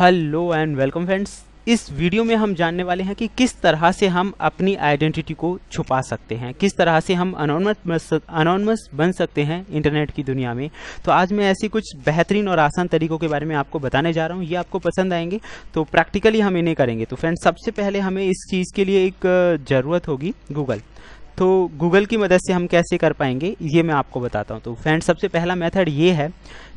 Hello and welcome friends. इस video में हम जानने वाले हैं कि किस तरह से हम अपनी आइडेंटिटी को छुपा सकते हैं, किस तरह से हम अनोनिमस बन सकते हैं इंटरनेट की दुनिया में। तो आज मैं ऐसी कुछ बेहतरीन और आसान तरीकों के बारे में आपको बताने जा रहा हूं। ये आपको पसंद आएंगे, तो प्रैक्टिकली हम इन्हें करेंगे। तो फ्रेंड्स, सबसे पहले हमें इस चीज़ के लिए एक ज़रूरत होगी गूगल। तो गूगल की मदद से हम कैसे कर पाएंगे ये मैं आपको बताता हूँ। तो फ्रेंड्स, सबसे पहला मेथड ये है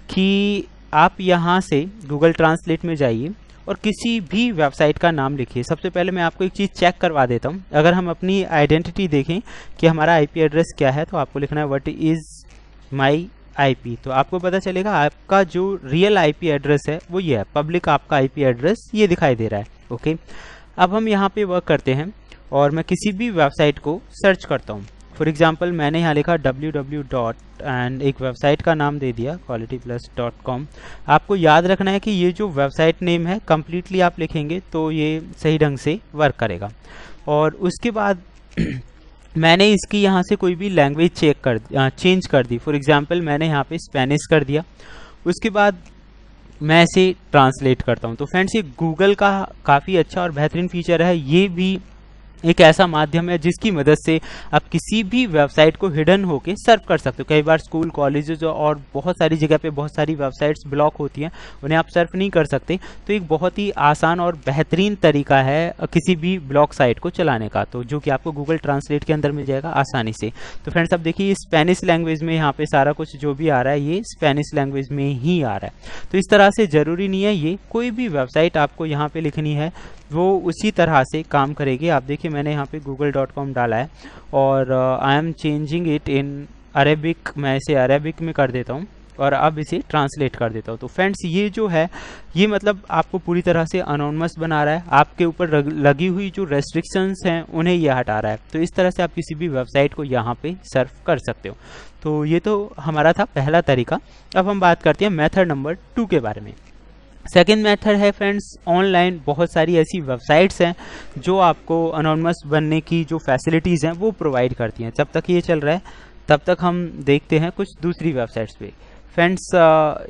कि आप यहाँ से गूगल ट्रांसलेट में जाइए और किसी भी वेबसाइट का नाम लिखिए। सबसे पहले मैं आपको एक चीज़ चेक करवा देता हूँ। अगर हम अपनी आइडेंटिटी देखें कि हमारा आईपी एड्रेस क्या है, तो आपको लिखना है व्हाट इज़ माई आईपी। तो आपको पता चलेगा आपका जो रियल आईपी एड्रेस है वो ये है। पब्लिक आपका आईपी एड्रेस ये दिखाई दे रहा है। ओके, अब हम यहाँ पे वर्क करते हैं और मैं किसी भी वेबसाइट को सर्च करता हूँ। फॉर एग्जाम्पल मैंने यहाँ लिखा www. एंड एक वेबसाइट का नाम दे दिया qualityplus.com। आपको याद रखना है कि ये जो वेबसाइट नेम है कम्प्लीटली आप लिखेंगे तो ये सही ढंग से वर्क करेगा। और उसके बाद मैंने इसकी यहाँ से कोई भी लैंग्वेज चेंज कर दी। फॉर एग्जाम्पल मैंने यहाँ पे स्पेनिश कर दिया। उसके बाद मैं इसे ट्रांसलेट करता हूँ। तो फ्रेंड्स, ये गूगल का काफ़ी अच्छा और बेहतरीन फीचर है। ये भी एक ऐसा माध्यम है जिसकी मदद से आप किसी भी वेबसाइट को हिडन होके सर्व कर सकते हो। कई बार स्कूल, कॉलेजेस और बहुत सारी जगह पे बहुत सारी वेबसाइट्स ब्लॉक होती हैं, उन्हें आप सर्व नहीं कर सकते। तो एक बहुत ही आसान और बेहतरीन तरीका है किसी भी ब्लॉक साइट को चलाने का, तो जो कि आपको गूगल ट्रांसलेट के अंदर मिल जाएगा आसानी से। तो फ्रेंड्स, अब देखिए स्पेनिश लैंग्वेज में यहाँ पे सारा कुछ जो भी आ रहा है ये स्पेनिश लैंग्वेज में ही आ रहा है। तो इस तरह से ज़रूरी नहीं है, ये कोई भी वेबसाइट आपको यहाँ पे लिखनी है वो उसी तरह से काम करेगी। आप देखिए मैंने यहाँ पे google.com डाला है और I am changing it in Arabic. मैं इसे अरेबिक में कर देता हूँ और अब इसे ट्रांसलेट कर देता हूँ। तो फ्रेंड्स, ये जो है ये मतलब आपको पूरी तरह से अनोनिमस बना रहा है। आपके ऊपर लगी हुई जो रेस्ट्रिक्शंस हैं उन्हें ये हटा रहा है। तो इस तरह से आप किसी भी वेबसाइट को यहाँ पे सर्व कर सकते हो। तो ये तो हमारा था पहला तरीका। अब हम बात करते हैं मेथड नंबर 2 के बारे में। सेकेंड मेथड है फ्रेंड्स, ऑनलाइन बहुत सारी ऐसी वेबसाइट्स हैं जो आपको अनोनिमस बनने की जो फैसिलिटीज़ हैं वो प्रोवाइड करती हैं। जब तक ये चल रहा है तब तक हम देखते हैं कुछ दूसरी वेबसाइट्स पे। फ्रेंड्स,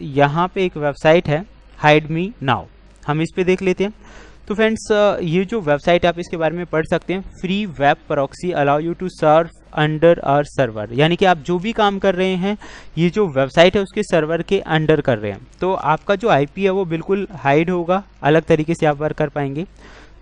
यहाँ पे एक वेबसाइट है हाइड मी नाउ, हम इस पे देख लेते हैं। तो फ्रेंड्स, ये जो वेबसाइट आप इसके बारे में पढ़ सकते हैं। Free web proxy allow you to serve under our server, यानी कि आप जो भी काम कर रहे हैं ये जो वेबसाइट है उसके सर्वर के अंडर कर रहे हैं। तो आपका जो आईपी है वो बिल्कुल हाइड होगा, अलग तरीके से आप वर्क कर पाएंगे।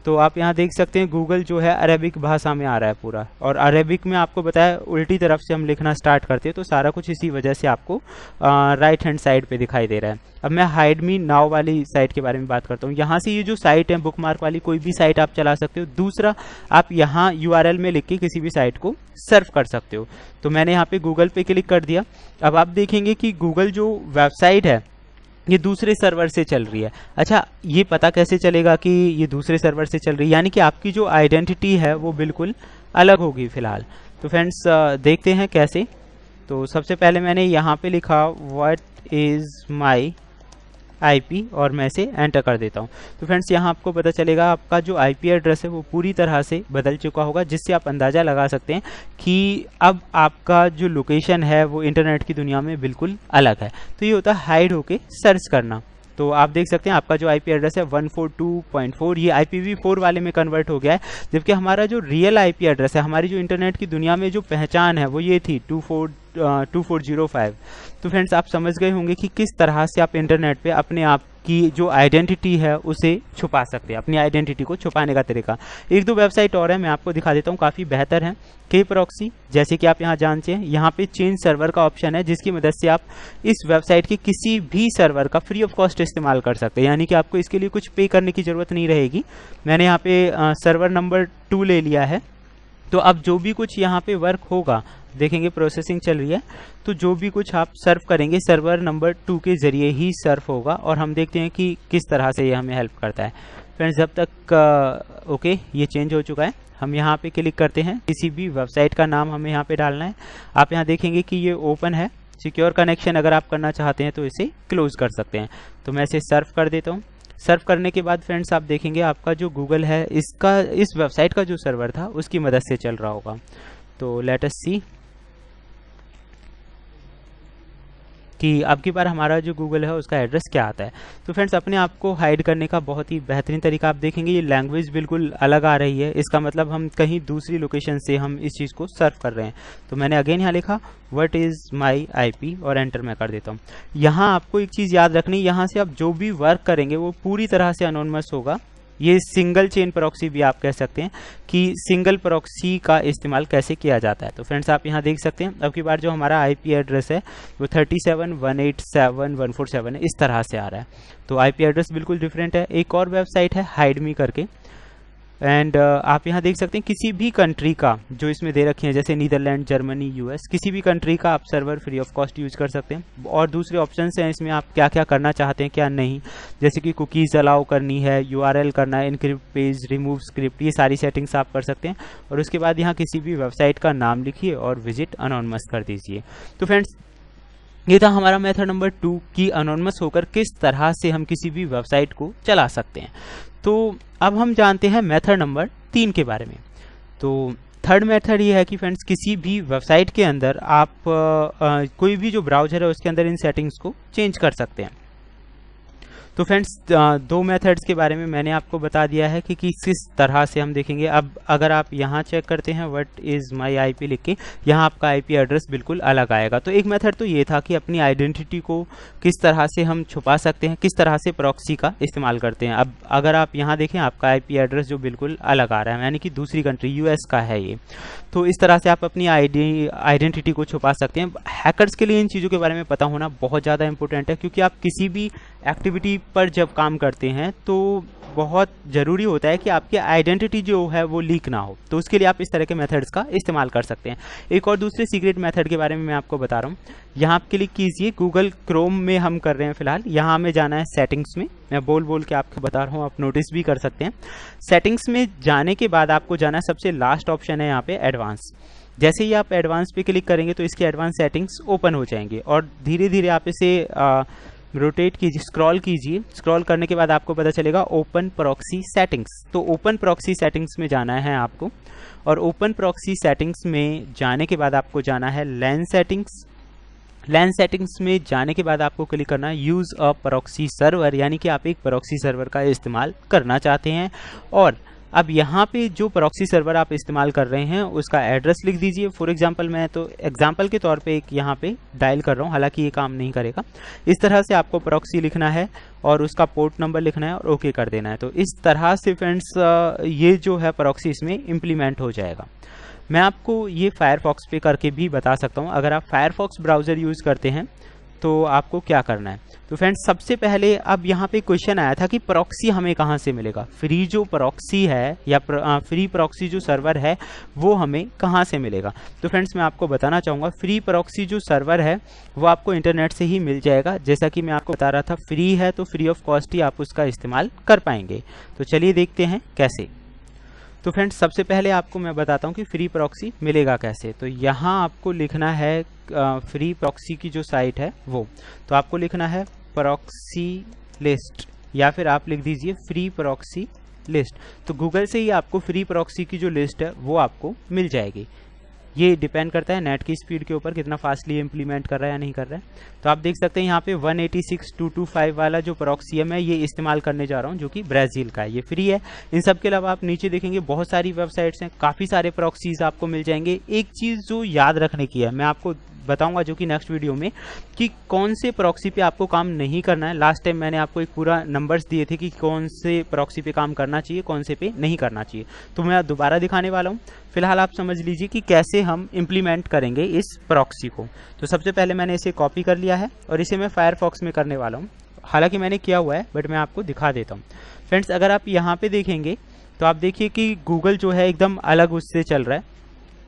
तो आप यहाँ देख सकते हैं गूगल जो है अरेबिक भाषा में आ रहा है पूरा, और अरेबिक में आपको बताया उल्टी तरफ से हम लिखना स्टार्ट करते हैं तो सारा कुछ इसी वजह से आपको राइट हैंड साइड पे दिखाई दे रहा है। अब मैं हाइड मी नाउ वाली साइट के बारे में बात करता हूँ। यहाँ से ये जो साइट है बुकमार्क वाली, कोई भी साइट आप चला सकते हो। दूसरा, आप यहाँ URL में लिख के किसी भी साइट को सर्व कर सकते हो। तो मैंने यहाँ पे गूगल पे क्लिक कर दिया। अब आप देखेंगे कि गूगल जो वेबसाइट है ये दूसरे सर्वर से चल रही है। अच्छा, ये पता कैसे चलेगा कि ये दूसरे सर्वर से चल रही है? यानी कि आपकी जो आइडेंटिटी है वो बिल्कुल अलग होगी फिलहाल। तो फ्रेंड्स, देखते हैं कैसे। तो सबसे पहले मैंने यहाँ पे लिखा व्हाट इज़ माई आईपी और मैं इसे एंटर कर देता हूँ। तो फ्रेंड्स, यहाँ आपको पता चलेगा आपका जो आईपी एड्रेस है वो पूरी तरह से बदल चुका होगा, जिससे आप अंदाज़ा लगा सकते हैं कि अब आपका जो लोकेशन है वो इंटरनेट की दुनिया में बिल्कुल अलग है। तो ये होता है हाइड होके सर्च करना। तो आप देख सकते हैं आपका जो आईपी एड्रेस है 142.4 ये IPv4 वाले में कन्वर्ट हो गया है, जबकि हमारा जो रियल आईपी एड्रेस है, हमारी जो इंटरनेट की दुनिया में जो पहचान है वो ये थी 2405। तो फ्रेंड्स, आप समझ गए होंगे कि किस तरह से आप इंटरनेट पे अपने आप की जो आइडेंटिटी है उसे छुपा सकते हैं, अपनी आइडेंटिटी को छुपाने का तरीका। एक दो वेबसाइट और है, मैं आपको दिखा देता हूँ, काफ़ी बेहतर है। के प्रॉक्सी, जैसे कि आप यहाँ जानते हैं, यहाँ पे चेंज सर्वर का ऑप्शन है जिसकी मदद से आप इस वेबसाइट के किसी भी सर्वर का फ्री ऑफ कॉस्ट इस्तेमाल कर सकते हैं, यानी कि आपको इसके लिए कुछ पे करने की ज़रूरत नहीं रहेगी। मैंने यहाँ पे सर्वर नंबर 2 ले लिया है। तो अब जो भी कुछ यहाँ पे वर्क होगा, देखेंगे प्रोसेसिंग चल रही है, तो जो भी कुछ आप सर्व करेंगे सर्वर नंबर 2 के ज़रिए ही सर्व होगा। और हम देखते हैं कि किस तरह से ये हमें हेल्प करता है। फ्रेंड्स, जब तक ओके ये चेंज हो चुका है, हम यहाँ पे क्लिक करते हैं। किसी भी वेबसाइट का नाम हमें यहाँ पे डालना है। आप यहाँ देखेंगे कि ये ओपन है। सिक्योर कनेक्शन अगर आप करना चाहते हैं तो इसे क्लोज कर सकते हैं। तो मैं इसे सर्व कर देता हूँ। सर्व करने के बाद फ्रेंड्स, आप देखेंगे आपका जो गूगल है इसका इस वेबसाइट का जो सर्वर था उसकी मदद से चल रहा होगा। तो लेट अस सी कि अब की बार हमारा जो गूगल है उसका एड्रेस क्या आता है। तो फ्रेंड्स, अपने आप को हाइड करने का बहुत ही बेहतरीन तरीका आप देखेंगे, ये लैंग्वेज बिल्कुल अलग आ रही है। इसका मतलब हम कहीं दूसरी लोकेशन से हम इस चीज़ को सर्व कर रहे हैं। तो मैंने अगेन यहाँ लिखा व्हाट इज़ माई IP और एंटर मैं कर देता हूँ। यहाँ आपको एक चीज़ याद रखनी, यहाँ से आप जो भी वर्क करेंगे वो पूरी तरह से अनोनिमस होगा। ये सिंगल चेन प्रॉक्सी भी आप कह सकते हैं कि सिंगल प्रॉक्सी का इस्तेमाल कैसे किया जाता है। तो फ्रेंड्स, आप यहाँ देख सकते हैं अब की बार जो हमारा IP एड्रेस है वो 37187147 है, इस तरह से आ रहा है। तो IP एड्रेस बिल्कुल डिफरेंट है। एक और वेबसाइट है HideMe करके, एंड आप यहाँ देख सकते हैं किसी भी कंट्री का जो इसमें दे रखी है, जैसे नीदरलैंड, जर्मनी, US, किसी भी कंट्री का आप server free of cost use कर सकते हैं। और दूसरे ऑप्शंस हैं इसमें, आप क्या क्या करना चाहते हैं क्या नहीं, जैसे कि कुकीज़ अलाउ करनी है, URL करना है, इनक्रिप्ट पेज, रिमूव स्क्रिप्ट, ये सारी सेटिंग्स आप कर सकते हैं। और उसके बाद यहाँ किसी भी वेबसाइट का नाम लिखिए और विजिट अनोनिमस कर दीजिए। तो फ्रेंड्स, ये था हमारा मेथड नंबर 2 कि अनोनिमस होकर किस तरह से हम किसी भी वेबसाइट को चला सकते हैं। तो अब हम जानते हैं मेथड नंबर 3 के बारे में। तो थर्ड मेथड ये है कि फ्रेंड्स, किसी भी वेबसाइट के अंदर आप कोई भी जो ब्राउज़र है उसके अंदर इन सेटिंग्स को चेंज कर सकते हैं। तो फ्रेंड्स, 2 मेथड्स के बारे में मैंने आपको बता दिया है कि किस तरह से हम देखेंगे। अब अगर आप यहाँ चेक करते हैं व्हाट इज़ माई IP लिख के, यहाँ आपका IP एड्रेस बिल्कुल अलग आएगा। तो एक मेथड तो ये था कि अपनी आइडेंटिटी को किस तरह से हम छुपा सकते हैं, किस तरह से प्रॉक्सी का इस्तेमाल करते हैं। अब अगर आप यहाँ देखें, आपका IP एड्रेस जो बिल्कुल अलग आ रहा है, यानी कि दूसरी कंट्री US का है ये। तो इस तरह से आप अपनी आइडेंटिटी को छुपा सकते हैं। हैकर्स के लिए इन चीज़ों के बारे में पता होना बहुत ज़्यादा इंपॉर्टेंट है, क्योंकि आप किसी भी एक्टिविटी पर जब काम करते हैं तो बहुत ज़रूरी होता है कि आपकी आइडेंटिटी जो है वो लीक ना हो। तो उसके लिए आप इस तरह के मेथड्स का इस्तेमाल कर सकते हैं। एक और दूसरे सीक्रेट मेथड के बारे में मैं आपको बता रहा हूँ। यहाँ आप क्लिक कीजिए, गूगल क्रोम में हम कर रहे हैं फिलहाल। यहाँ हमें जाना है सेटिंग्स में, मैं बोल बोल के आपको बता रहा हूँ, आप नोटिस भी कर सकते हैं। सेटिंग्स में जाने के बाद आपको जाना है, सबसे लास्ट ऑप्शन है यहाँ पे एडवांस। जैसे ही आप एडवांस पे क्लिक करेंगे तो इसके एडवांस सेटिंग्स ओपन हो जाएंगे और धीरे धीरे आप इसे रोटेट कीजिए, स्क्रॉल कीजिए। स्क्रॉल करने के बाद आपको पता चलेगा ओपन प्रॉक्सी सेटिंग्स। तो ओपन प्रॉक्सी सेटिंग्स में जाना है आपको, और ओपन प्रॉक्सी सेटिंग्स में जाने के बाद आपको जाना है लैन सेटिंग्स। लैन सेटिंग्स में जाने के बाद आपको क्लिक करना है यूज़ अ प्रॉक्सी सर्वर, यानी कि आप एक प्रॉक्सी सर्वर का इस्तेमाल करना चाहते हैं। और अब यहाँ पे जो प्रॉक्सी सर्वर आप इस्तेमाल कर रहे हैं उसका एड्रेस लिख दीजिए। फॉर एग्जांपल, मैं तो एग्जांपल के तौर पे एक यहाँ पे डायल कर रहा हूँ, हालांकि ये काम नहीं करेगा। इस तरह से आपको प्रॉक्सी लिखना है और उसका पोर्ट नंबर लिखना है और ओके कर देना है। तो इस तरह से फ्रेंड्स, ये जो है प्रॉक्सी इसमें इम्प्लीमेंट हो जाएगा। मैं आपको ये फायरफॉक्स पे करके भी बता सकता हूँ। अगर आप फायरफॉक्स ब्राउज़र यूज़ करते हैं तो आपको क्या करना है। तो फ्रेंड्स, सबसे पहले अब यहाँ पे क्वेश्चन आया था कि प्रॉक्सी हमें कहाँ से मिलेगा। फ्री जो प्रॉक्सी है या फ्री प्रॉक्सी जो सर्वर है वो हमें कहाँ से मिलेगा। तो फ्रेंड्स, मैं आपको बताना चाहूँगा, फ्री प्रॉक्सी जो सर्वर है वो आपको इंटरनेट से ही मिल जाएगा। जैसा कि मैं आपको बता रहा था, फ्री है तो फ्री ऑफ कॉस्ट ही आप उसका इस्तेमाल कर पाएंगे। तो चलिए देखते हैं कैसे। तो फ्रेंड्स, सबसे पहले आपको मैं बताता हूँ कि फ्री प्रॉक्सी मिलेगा कैसे। तो यहाँ आपको लिखना है फ्री प्रॉक्सी की जो साइट है वो, तो आपको लिखना है प्रॉक्सी लिस्ट, या फिर आप लिख दीजिए फ्री प्रॉक्सी लिस्ट। तो गूगल से ही आपको फ्री प्रॉक्सी की जो लिस्ट है वो आपको मिल जाएगी। ये डिपेंड करता है नेट की स्पीड के ऊपर, कितना फास्टली इम्प्लीमेंट कर रहा है या नहीं कर रहा है। तो आप देख सकते हैं यहाँ पे 186.225 वाला जो प्रॉक्सी है मैं ये इस्तेमाल करने जा रहा हूँ, जो कि ब्राज़ील का है, ये फ्री है। इन सब के अलावा आप नीचे देखेंगे बहुत सारी वेबसाइट्स हैं, काफ़ी सारे प्रॉक्सीज आपको मिल जाएंगे। एक चीज़ जो याद रखने की है, मैं आपको बताऊंगा जो कि नेक्स्ट वीडियो में, कि कौन से प्रॉक्सी पे आपको काम नहीं करना है। लास्ट टाइम मैंने आपको एक पूरा नंबर्स दिए थे कि कौन से प्रॉक्सी पे काम करना चाहिए, कौन से पे नहीं करना चाहिए। तो मैं दोबारा दिखाने वाला हूँ। फिलहाल आप समझ लीजिए कि कैसे हम इम्प्लीमेंट करेंगे इस प्रॉक्सी को। तो सबसे पहले मैंने इसे कॉपी कर लिया है और इसे मैं फायरफॉक्स में करने वाला हूँ। हालांकि मैंने किया हुआ है, बट मैं आपको दिखा देता हूँ। फ्रेंड्स, अगर आप यहाँ पे देखेंगे तो आप देखिए कि गूगल जो है एकदम अलग उससे चल रहा है।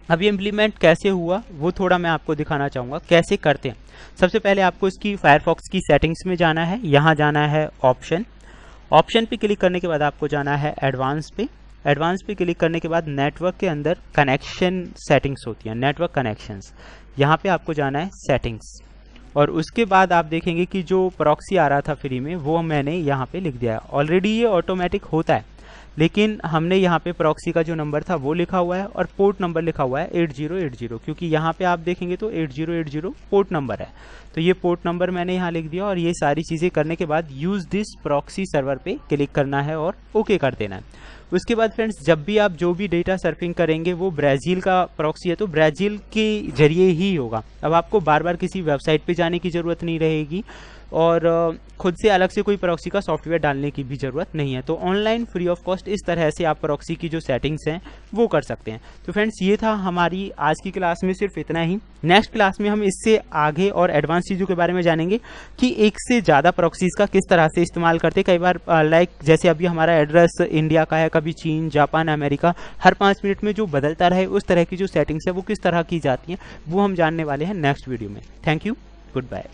अब ये इम्प्लीमेंट कैसे हुआ वो थोड़ा मैं आपको दिखाना चाहूँगा कैसे करते हैं। सबसे पहले आपको इसकी फायरफॉक्स की सेटिंग्स में जाना है। यहाँ जाना है ऑप्शन पे क्लिक करने के बाद आपको जाना है एडवांस पे। एडवांस पे क्लिक करने के बाद नेटवर्क के अंदर कनेक्शन सेटिंग्स होती हैं, नेटवर्क कनेक्शंस, यहाँ पे आपको जाना है सेटिंग्स। और उसके बाद आप देखेंगे कि जो प्रॉक्सी आ रहा था फ्री में वो मैंने यहाँ पे लिख दिया है। ऑलरेडी ये ऑटोमेटिक होता है, लेकिन हमने यहाँ पे प्रॉक्सी का जो नंबर था वो लिखा हुआ है और पोर्ट नंबर लिखा हुआ है 8080, क्योंकि यहाँ पे आप देखेंगे तो 8080 पोर्ट नंबर है। तो ये पोर्ट नंबर मैंने यहाँ लिख दिया और ये सारी चीज़ें करने के बाद यूज़ दिस प्रॉक्सी सर्वर पे क्लिक करना है और ओके कर देना है। उसके बाद फ्रेंड्स, जब भी आप जो भी डेटा सर्फिंग करेंगे वो ब्राज़ील का प्रॉक्सी है तो ब्राज़ील के जरिए ही होगा। अब आपको बार बार किसी वेबसाइट पे जाने की ज़रूरत नहीं रहेगी और खुद से अलग से कोई प्रॉक्सी का सॉफ्टवेयर डालने की भी ज़रूरत नहीं है। तो ऑनलाइन फ्री ऑफ कॉस्ट इस तरह से आप प्रॉक्सी की जो सेटिंग्स हैं वो कर सकते हैं। तो फ्रेंड्स, ये था हमारी आज की क्लास में सिर्फ इतना ही। नेक्स्ट क्लास में हम इससे आगे और एडवांस चीज़ों के बारे में जानेंगे कि एक से ज़्यादा प्रॉक्सीज़ का किस तरह से इस्तेमाल करते। कई बार जैसे अभी हमारा एड्रेस इंडिया का है, कभी चीन, जापान, अमेरिका, हर 5 मिनट में जो बदलता रहे उस तरह की जो सेटिंग्स है वो किस तरह की जाती हैं वो हम जानने वाले हैं नेक्स्ट वीडियो में। Thank you, good bye.